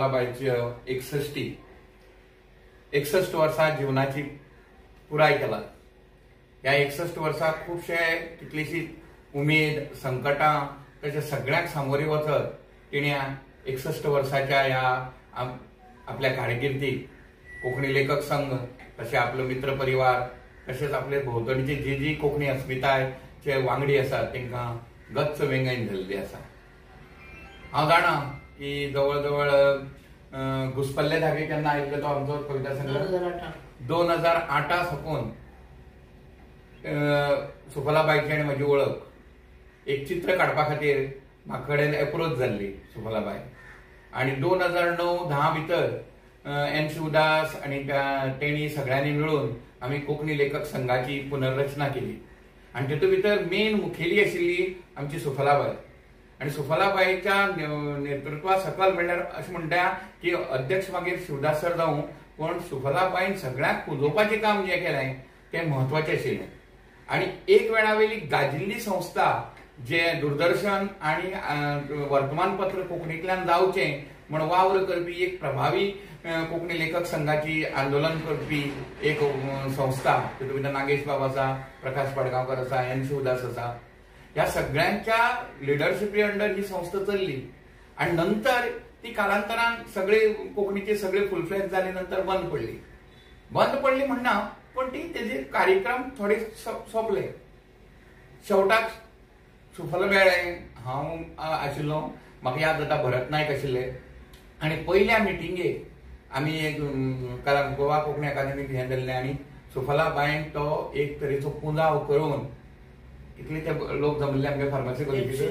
सुफलाबाईची 61 वर्सां जीवनाची पुराय केला। ह्या 61 वर्सां खूबशे कितलीशी उमेद संकटां तशें सगळ्यांक सामोरी वचत तिणे 61 वर्साच्या ह्या आपल्या कारकिर्दीक कोंकणी लेखक संघ तशें आपलो मित्र परिवार तशेंच आपले भोंवतणीची जी कोंकणी अस्मितायचे वांगडी आसात तांकां गच्च वेंगण धरल्ली आसा। हांव जाणा की जवळ जवळ घुसपल्ले धागे केन्ना आयिल्लो तो आमचो कविता संघ 2008 साकून सुफलाबाईची आनी म्हजी वळख एक चित्र काडपा खातीर म्हाका कडेन एप्रोच जाल्ली सुफलाबाई आनी 2009-10 भितर एन शिवदास आनी तेणी सगळ्यांनी मेळून आमी कोंकणी लेखक संघाची पुनर्रचना केली आनी तेतूंत भितर मेन मुखेली आशिल्ली आमची सुफलाबाई आनी सुफलाबाईच्या नेतृत्वा सकल म्हणल्यार अशें म्हणटा की अध्यक्ष मागीर शिवदास सर जावं पण सुफलाबाईन सगळ्यांक पुजोवपाचें काम जें केलें तें म्हत्वाचें आशिल्लें आनी एक वेळा वयली गाजिल्ली संस्था जे दूरदर्शन आणि वर्तमानपत्र कोंकणींतल्यान जावचें म्हण वावर करपी एक प्रभावी कोंकणी लेखक संघाची आंदोलन करपी एक संस्था तितूंत भितर नागेश बाब आसा, प्रकाश पाडगांवकर आसा, एन शिवदास आसा, ह्या सगळ्यांच्या लिडरशिपी अंडर ही संस्था चल्ली आणि नंतर ती कालांतरान सगळे कोंकणीचे सगळे फुलफ्लेज जाले नंतर बंद पडली म्हणना पण ती तेजे कार्यक्रम थोडे सोंपले। शेवटाक सुफलाबाई हांव आशिल्लो म्हाका याद जाता भरत नायक आशिल्ले आनी पयल्या मिटिंगेक आमी एक गोवा कोंकणी अकादेमीक हें धरलें आनी सुफलाबाईन तो एक तरेचो पुंजाव करून कितले ते लोक जमले आमगे फार्मासी कॉलेजीचेर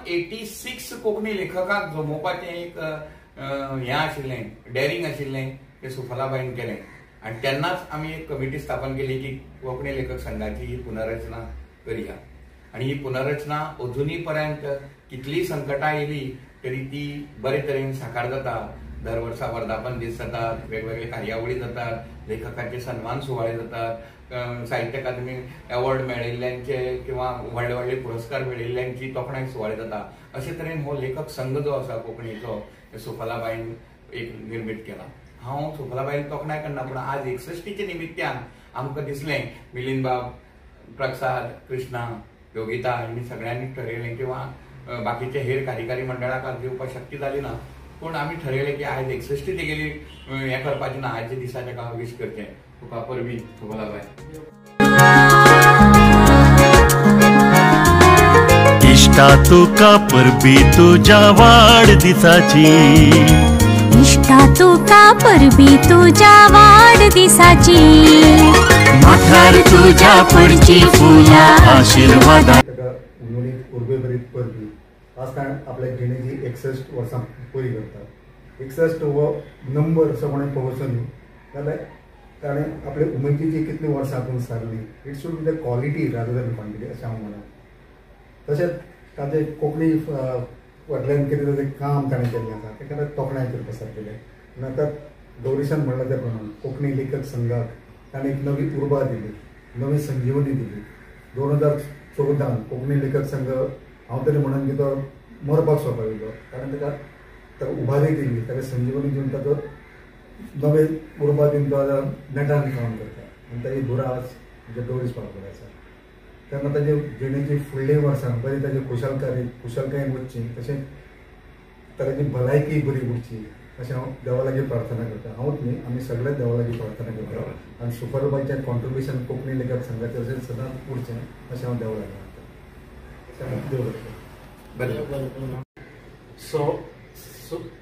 186 कोंकणी लेखकांक जमोवपाचें एक हें आशिल्लें डेरिंग आशिल्लें तें सुफलाबाईन केलें आनी तेन्नाच आमी एक कमिटी स्थापन केली की कोंकणी लेखक संघाची ही पुनर्रचना करया आनी ही पुनर्रचना अजुनी पर्यंत कितलीय संकटां येयली तरी ती बरे तरेन साकार जाता। दर वर्सा वर्धापन दीस जातात, वेगवेगळे कार्यावळी जातात, लेखकांचे सन्मान सुवाळे जातात, साहित्य अकादमी अवॉर्ड मेळिल्ल्यांचे किंवा व्हडले व्हडले पुरस्कार मेळिल्ल्यांची तोखणाय सुवाळे जाता। अशे तरेन हो लेखक संघ जो आसा कोंकणीचो सुफलाबाईन एक निर्मीत केला। हांव सुफलाबाईन तोखणाय करना पूण आज 61चे निमित्यान आमकां दिसलें मिलिंद बाब, प्रसाद, कृष्णा, योगिता हांणी सगळ्यांनी ठरयलें किंवा बाकीचे हेर कार्यकारी मंडळाक आज दिवपाक शक्य जाली ना पूण आमी ठरयलें की आयज 61 तेगेली हें करपाचें ना, आयच्या दिसा ताका विश करचें। तुका परबीं सुफलाबाई। इष्टा तुका परबीं तुज्या वाडदिसाची, इष्टा तुका परबीं तुज्या वाडदिसाची, माथार तुज्या पडची फुलां आशिर्वादा परबी आज ताणें आपल्या जिणेची 61 वर्सां पुरी करता। 61 हो नंबर असो कोणें पळोवचो न्ही जाल्यार ताणें आपले उमेदीची कितली वर्सां आपूण सारली। It should be the quality rather than quantity अशें हांव म्हणा। तशेंच ताजें कोंकणी फाटल्यान कितें ताजें काम ताणें केल्लें आसा तें ताणें तोखणाय करपा सारकेलें आनी आतां गौरीशान म्हणलां त्या प्रमाण कोंकणी लेखक संघाक ताणें एक नवी उर्बा दिली, नवी संजीवनी दिली। 2014 कोंकणी लेखक संघ हांव तरी म्हणून की तो मरपाक सोंपयलो कारण ताका उबारी दिली, ताका संजीवनी दिवन ताचो नवे उर्बा दिवन तो नेटान काम करता आनी ताची दुरास म्हणजे गौरीश बाबा आसा। तेन्ना ताजे जिणेची फुडलीं वर्सां बरी ताजी कुशलकायेन वचची, तशेंच ताची भलायकी बरी उरची अशें हांव देवा लागीं प्रार्थना करता। हांवूच न्ही आमी सगळे देवा लागीं प्रार्थना करता आनी सुफलाबाईचें कॉन्ट्रिब्युशन कोंकणी लेखक संघाचें अशें सदांच उरचें अशें हांव देवा लागीं सो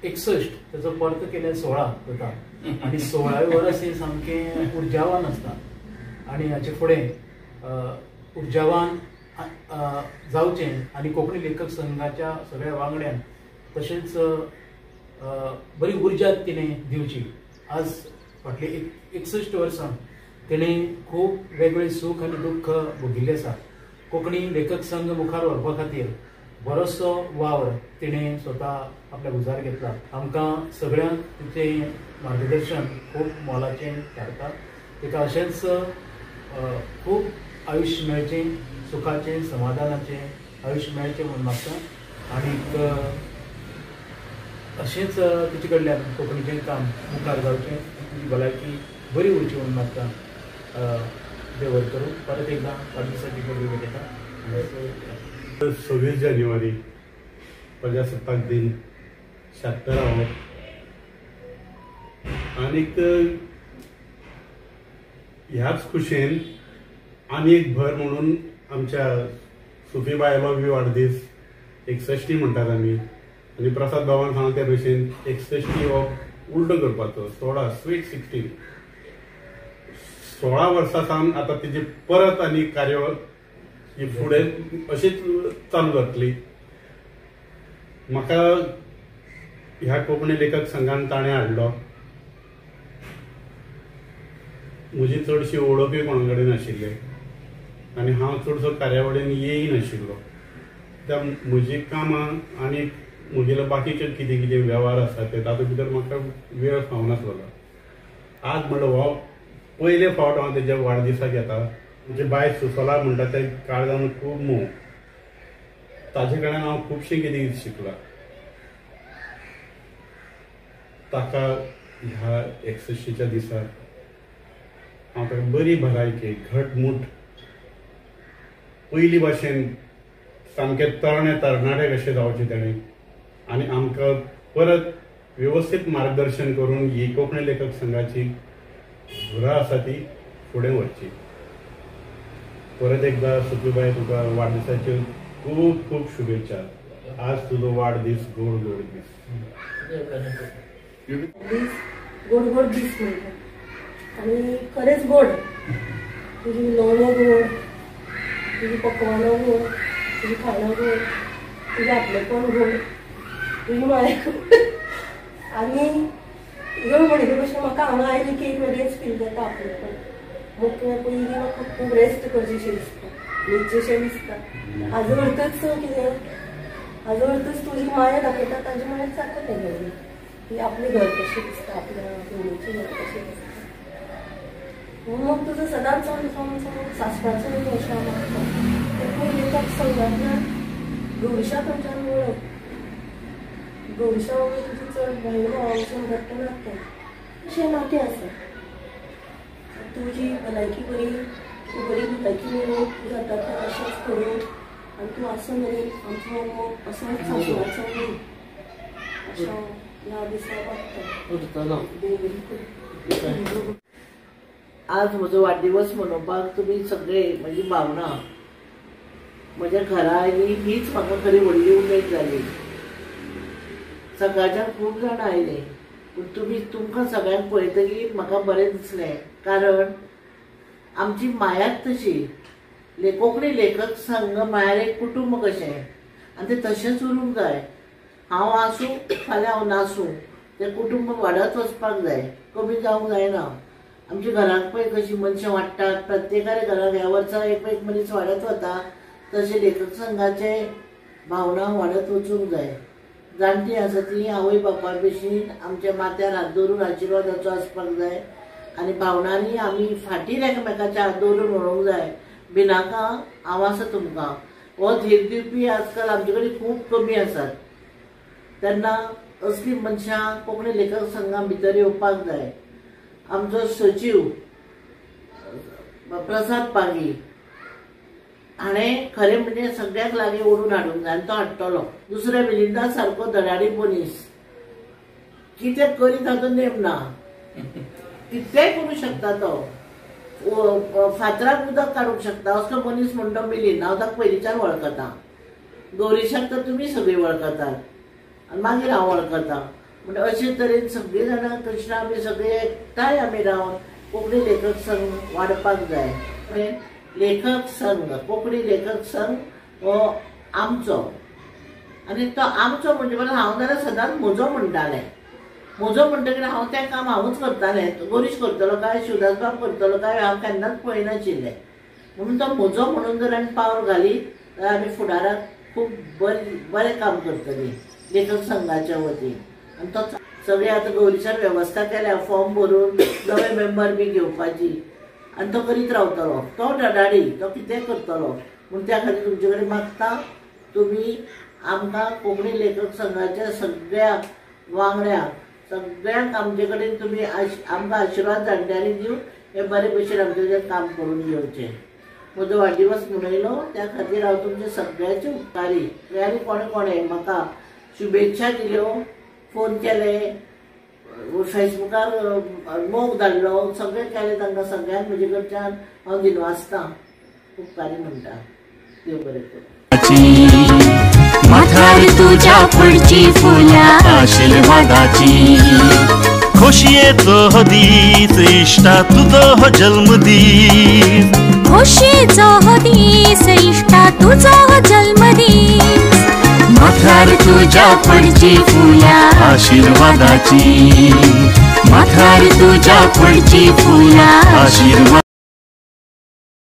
61 त्याचो पर्त केल्यार 16 जाता आनी 16वे वर्स हे सामकें उर्जावान आसता आनी हाचे फुडें उर्जावान जावचें आनी कोंकणी लेखक संघाच्या सगळ्या वांगड्यांक तशेंच बरी उर्जा तिणें दिवची। आज फाटली 61 वर्सां तिणें खूब वेगवेगळे सूख आनी दुख्ख भोगिल्लें आसा। कोंकणी लेखक संघ मुखार व्हरपा खातीर बरोचसो वावर तिणें स्वता आपल्या गुजार घेतला। आमकां सगळ्यांक तिचें मार्गदर्शन खूब मोलाचें थारता। तिका अशेंच खूब आयुश्य मेळचें, सुखाचें समाधानाचें आयुश्य मेळचें म्हूण मागता आनीक अशेंच तुजे कडल्यान कोंकणीचें काम मुखार जावचें, तुजी भलायकी बरी उरची म्हणून मागता देव करूं. परत एकदां वाडदिसाची बरी भेटयता. 26 जानेवारी प्रजासत्ताक दिन 76 आनीक ह्याच खुशेन आनी एक भर म्हणून आमच्या सुफी बायलो बी वाडदीस 61 म्हणटात आमी. आनी प्रसाद बाबान सांगला त्या भशेन 61 हो उल्टो करपाचो 16 स्वीट 16. 16 वर्सां सावन आतां तेजी परत आनी कार्य ही फुडें अशीच चालू जातली. म्हाका ह्या कोंकणी लेखक संघान ताणें हाडलो. म्हजी चडशी ओळखूय कोणा कडेन नाशिल्ले आनी हांव चडसो कार्यावळीन येय नाशिल्लो. त्या म्हजी कामां आनी म्हगेलो बाकीचे कितें कितें वेव्हार आसा ते तातूंत भितर म्हाका वेळ फावनासलो. आज म्हणलो हो पयले फावट हांव तेज्या वाडदिसाक येता. म्हणजे बाय सुफला म्हणटा ते काळजान खूब मोव. ताजे कडल्यान हांव खुबशें कितें शिकलां. ताका ह्या 61च्या दिसाक हांव ताका बरी भलायकी घटमूट पयली भाशेन सामकें तरणाटे कशें जावचें ताणें आनी आमकां परत वेवस्थीत मार्गदर्शन करून ही कोंकणी लेखक संघाची धुरा आसा ती फुडें व्हरची. परत एकदां सुखीबाई तुका वाडदिसाच्यो खूब खूब शुभेच्छा. आज तुजो वाडदीस गोड गोड दीस. गोड गोड दीस म्हणटा आनी खरेंच गोड. तुजी उलोवणो गोड, तुजी पकवानां गोड, तुजी खाणां गोड, तुजें आपलेपण गोड, तुजी माया गोड. आनी ह्यो म्हणटे भशेन म्हाका हांगा आयली की एक वेगळेंच फील जाता आपलेपण. मुख्य पयलीं म्हाका खूब रेस्ट करचेशें दिसता, न्हिदचेशें दिसता. हाजो अर्थच कितें, हाजो अर्थच तुजी माया दाखयता ताजे म्हळ्यार जाता तेगेली की आपलें घर कशें दिसता, आपल्या भयणीचें घर कशें दिसता. मग तुजो सदांच सासवाचो अशें मागता. कोंकणी लेखक संघांतल्यान गौरीशा थंयच्यान वळख. गौरीशा तुजी चड भयण भावांसून घट्ट नातें अशें नातें आसा. तुजी भलायकी बरी, तूं बरी भलायकी मेळोवन तूं जाता तें अशेंच करून आनी तूं आसा मेरेन आमचो असोच सासवाचो न्ही अशें ह्या दिसा वागता. आज म्हजो वाडदिवस मनोवपाक तुमी सगळे म्हजी भावना म्हज्या घरा आयली हीच म्हाका खरी व्हडली उमेद जाली. सकाळच्यान खूब जाणां आयली पूण तुमकां सगळ्यांक पळयतकीर म्हाका बरें दिसलें. कारण आमची मायाच तशी. कोंकणी लेखक संघ म्हळ्यार एक कुटुंब कशें आनी तें तशेंच उरूंक जाय. हांव आसूं फाल्यां हांव नासूं, तें कुटुंब वाडत वचपाक जाय, कमी जावंक जायना. आमच्या घरांत पळय कशीं मनशां वाडटात, प्रत्येकाच्या घरांत ह्या वर्सा एक मनीस वाडत वता, तशें लेखक संघाचे भावना वाडत वचूंक जाय. जाणटी आसा ती आवय बापा भशेन आमच्या माथ्यार हात दवरून आशिर्वादाचो आसपाक जाय आनी भावनांनी आमी फाटीर एकामेकाच्या हात दवरून उडोवंक जाय. भिनाका हांव आसा तुमकां. हो धीर दिवपी आजकाल आमचे कडेन खूब कमी आसात. तेन्ना असली मनशां कोंकणी लेखक संघा भितर येवपाक जाय. आमचो सचिव प्रसाद पागी हाणें खरें म्हणजे सगळ्याक लागीं ओडून हाडूंक जाय आनी तो हाडटलो. दुसऱ्या मिलिंदा सारको धडाडी मनीस कितें करीत हातूंत नेम ना. कितेंय करूंक शकता तो. फातराक उदक काडूंक शकता असलो मनीस म्हणटा मिलिंद. हांव ताका पयलींच्यान वळखता. गौरीशाक तर तुमी सगळीं वळखतात आनी मागीर हांव वळखता. म्हणजे अशे तरेन सगळीं जाणां कृष्णा आमी सगळे एकठांय आमी रावन कोंकणी लेखक संघ वाडपाक जाय. लेखक संघ, कोंकणी लेखक संघ हो आमचो आनी तो आमचो म्हणजे मला हांव जाल्यार सदांच म्हजो म्हणटालें. म्हजो म्हणटकीर हांव तें काम हांवूच करतालें. गोरीश करतलो काय शिवदास बाब करतलो काय हांव केन्नाच पळयनाशिल्लें. म्हणून तो म्हजो म्हणून जर आमी पावल घाली जाल्यार आमी फुडाराक खूब बरें काम करतलीं लेखक संघाच्या वतीन. आनी तो सगळे आतां गौरीशान वेवस्था केल्या फॉर्म भरून नवे मेंबर बी घेवपाची आनी तो करीत रावतलो. तो धडाडी, तो कितें करतलो. म्हूण त्या खातीर तुमचे कडेन मागता तुमी आमकां कोंकणी लेखक संघाच्या सगळ्या वांगड्यांक सगळ्यांक आमचे कडेन तुमी आमकां आशिर्वाद जाणट्यांनी दिवन हे बरे भशेन आमचें काम करून घेवचें. म्हजो वाडदिवस मनयलो त्या खातीर हांव तुमचे सगळ्यांचे उपकारी. आनी कोणे म्हाका शुभेच्छा दिल्यो, फोन केले, फेसबुकार मोग धाडलो, सगळें केलें तांकां सगळ्यांक म्हजे कडच्यान हांव दिनवासतां, उपकारी म्हणटा. देव बरें करूं. माथार तुझ्या पडची फुलां आशिर्वादाची. खोशयेचो दीस इश्टा तुजो जल्मदीस. खोशेचो दीस इश्टा तुझो जल्मदीस. माथार तुझ्या पडची फुलां आशिर्वादाची. माथार तुझ्या पडची फुलां आशिर्वाद.